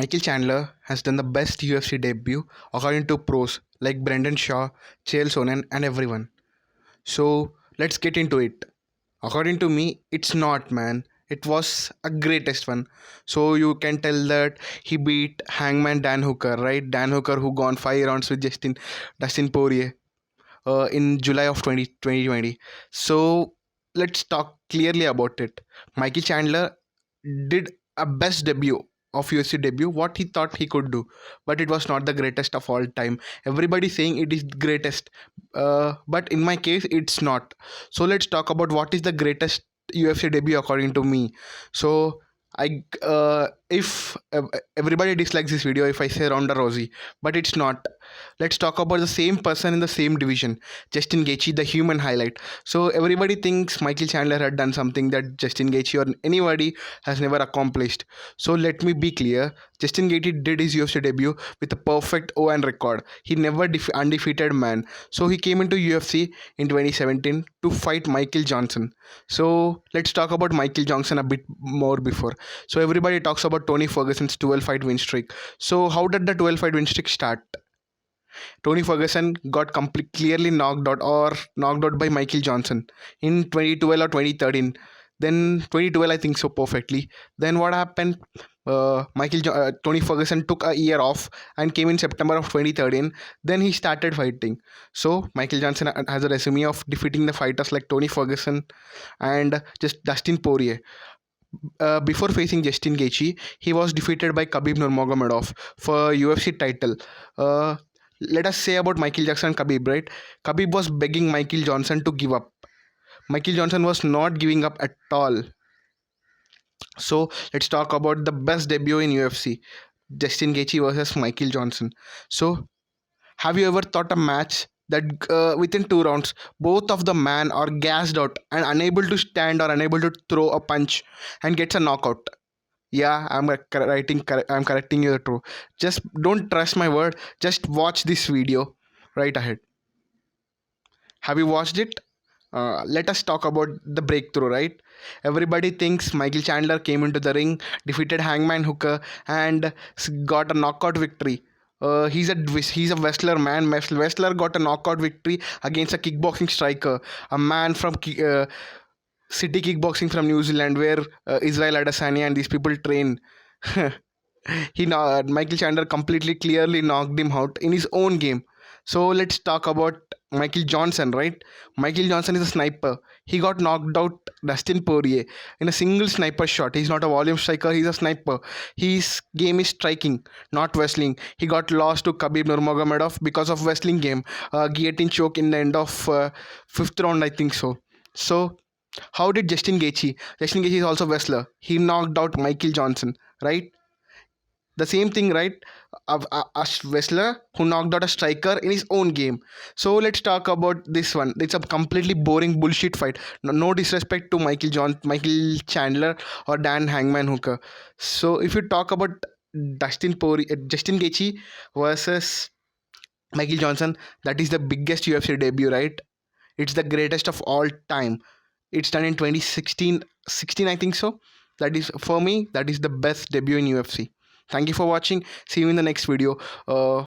Michael Chandler has done the best UFC debut according to pros like Brendan Shaw, Chael Sonnen, and everyone. So let's get into it. According to me, it's not, man. It was a greatest one. So you can tell that he beat Hangman Dan Hooker, right? Dan Hooker, who gone 5 rounds with Dustin Poirier in July of 2020. So let's talk clearly about it. Michael Chandler did a best debut of UFC debut, what he thought he could do, but it was not the greatest of all time. Everybody saying it is greatest, but in my case, it's not. So let's talk about what is the greatest UFC debut according to me. So if everybody dislikes this video if I say Ronda Rousey, but it's not. Let's talk about the same person in the same division, Justin Gaethje, the human highlight. So everybody thinks Michael Chandler had done something that Justin Gaethje or anybody has never accomplished. So let me be clear. Justin Gaethje did his UFC debut with a perfect ON record. He never undefeated man. So he came into UFC in 2017 to fight Michael Johnson. So let's talk about Michael Johnson a bit more before. So everybody talks about Tony Ferguson's 12 fight win streak. So how did the 12 fight win streak start? Tony Ferguson got clearly knocked out by Michael Johnson in 2012 or 2013. Then 2012, I think so perfectly. Then what happened? Tony Ferguson took a year off and came in September of 2013. Then he started fighting. So Michael Johnson has a resume of defeating the fighters like Tony Ferguson and just Dustin Poirier. Before facing Justin Gaethje, he was defeated by Khabib Nurmagomedov for UFC title. Let us say about Michael Jackson and Khabib, right? Khabib was begging Michael Johnson to give up. Michael Johnson was not giving up at all. So let's talk about the best debut in UFC, Justin Gaethje versus Michael Johnson. So have you ever thought a match that within 2 rounds, both of the man are gassed out and unable to stand or unable to throw a punch and gets a knockout? Yeah, I'm correcting you the truth. Just don't trust my word. Just watch this video right ahead. Have you watched it? Let us talk about the breakthrough, right? Everybody thinks Michael Chandler came into the ring, defeated Hangman Hooker, and got a knockout victory. He's a wrestler, man. Wrestler got a knockout victory against a kickboxing striker, a man from City Kickboxing from New Zealand, where Israel Adesanya and these people train. Michael Chandler completely clearly knocked him out in his own game. So let's talk about Michael Johnson, right? Michael Johnson is a sniper. He got knocked out Dustin Poirier in a single sniper shot. He's not a volume striker, he's a sniper. His game is striking, not wrestling. He got lost to Khabib Nurmagomedov because of wrestling game. Guillotine choke in the end of fifth round, I think so. So how did Justin Gaethje? Justin Gaethje is also a wrestler. He knocked out Michael Johnson, right? The same thing, right? A wrestler who knocked out a striker in his own game. So let's talk about this one. It's a completely boring bullshit fight. No disrespect to Michael Chandler or Dan Hangman Hooker. So if you talk about Justin Gaethje versus Michael Johnson, that is the biggest UFC debut, right? It's the greatest of all time. It's done in 2016, I think so. That is, for me, that is the best debut in UFC. Thank you for watching. See you in the next video.